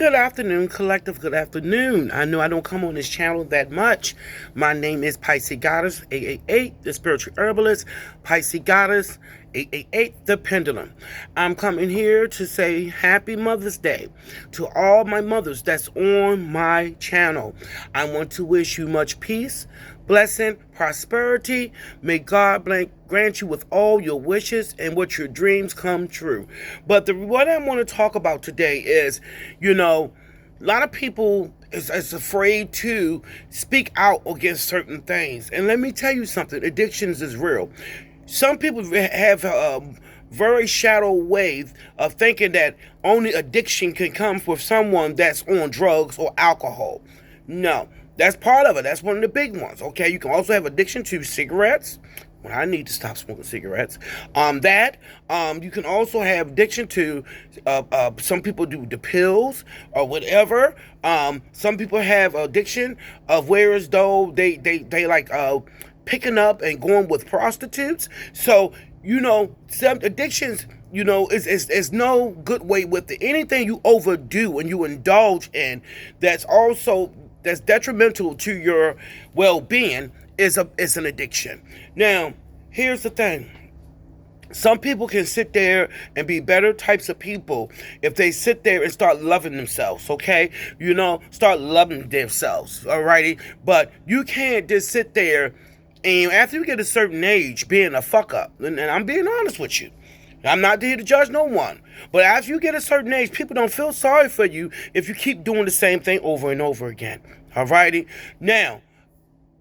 Good afternoon, collective. Good afternoon. I know I don't come on this channel that much. My name is Pisces Goddess 888, the spiritual herbalist. Pisces Goddess 888, the pendulum. I'm coming here to say Happy Mother's Day to all my mothers that's on my channel. I want to wish you much peace, blessing, prosperity. May God grant you with all your wishes and what your dreams come true. But what I want to talk about today is, a lot of people is afraid to speak out against certain things. And let me tell you something, addictions is real. Some people have a very shallow way of thinking that only addiction can come for someone that's on drugs or alcohol. No. That's part of it. That's one of the big ones. Okay, you can also have addiction to cigarettes. Well, I need to stop smoking cigarettes. You can also have addiction to. Some people do the pills or whatever. Some people have addiction of whereas though they like picking up and going with prostitutes. So some addictions. Is no good way with it. Anything you overdo and you indulge in that's detrimental to your well-being is an addiction. Now, here's the thing. Some people can sit there and be better types of people if they sit there and start loving themselves, okay? Start loving themselves, alrighty? But you can't just sit there and after you get a certain age being a fuck up, and I'm being honest with you. I'm not here to judge no one. But after you get a certain age, people don't feel sorry for you if you keep doing the same thing over and over again. Alrighty? Now,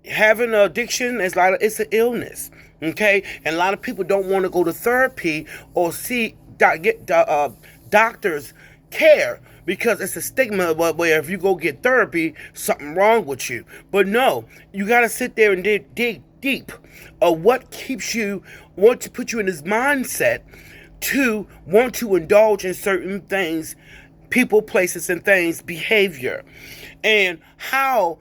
having an addiction it's an illness. Okay? And a lot of people don't want to go to therapy or get doctors care because it's a stigma where if you go get therapy, something wrong with you. But no, you got to sit there and dig deep of what keeps you, want to put you in this mindset to want to indulge in certain things, people, places, and things, behavior, and how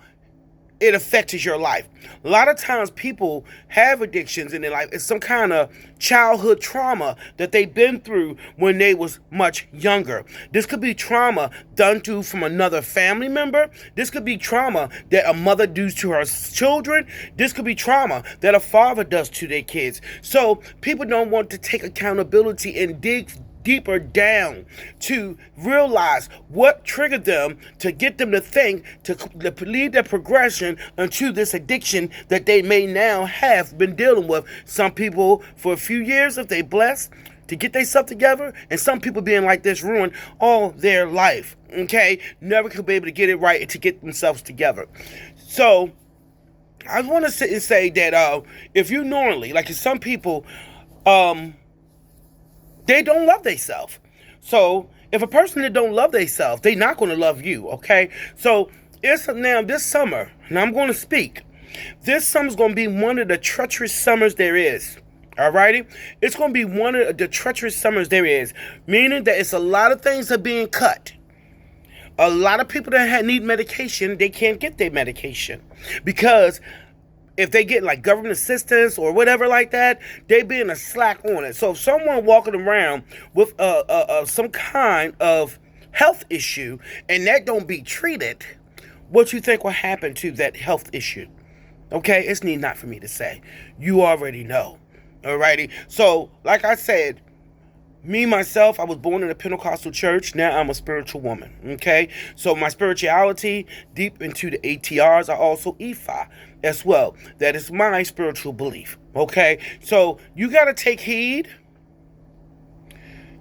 it affects your life. A lot of times people have addictions in their life. It's some kind of childhood trauma that they've been through when they was much younger. This could be trauma done to from another family member. This could be trauma that a mother does to her children. This could be trauma that a father does to their kids. So people don't want to take accountability and dig deeper down to realize what triggered them to get them to think, to lead their progression into this addiction that they may now have been dealing with. Some people for a few years, if they blessed, to get themselves together, and some people being like this ruined all their life. Okay? Never could be able to get it right and to get themselves together. So I want to sit and say that if you normally, like some people, they don't love themselves. So if a person that don't love themselves, they're not going to love you, okay? So now this summer, and I'm going to speak, this summer's going to be one of the treacherous summers there is, alrighty? It's going to be one of the treacherous summers there is, meaning that it's a lot of things are being cut. A lot of people that need medication, they can't get their medication because if they get like government assistance or whatever like that, they being a slack on it. So if someone walking around with some kind of health issue and that don't be treated, what you think will happen to that health issue? Okay, it's need not for me to say. You already know. Alrighty. So like I said, me, myself, I was born in a Pentecostal church. Now I'm a spiritual woman, okay? So my spirituality, deep into the ATRs, are also Ifa as well. That is my spiritual belief, okay? So you got to take heed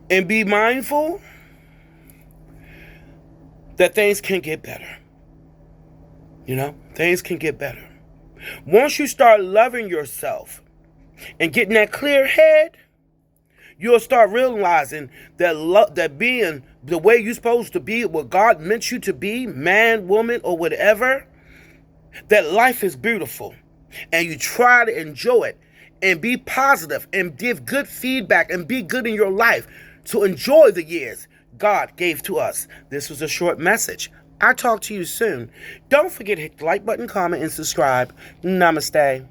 and be mindful that things can get better. Things can get better. Once you start loving yourself and getting that clear head, you'll start realizing that being the way you're supposed to be, what God meant you to be, man, woman, or whatever, that life is beautiful. And you try to enjoy it and be positive and give good feedback and be good in your life to enjoy the years God gave to us. This was a short message. I'll talk to you soon. Don't forget to hit the like button, comment, and subscribe. Namaste.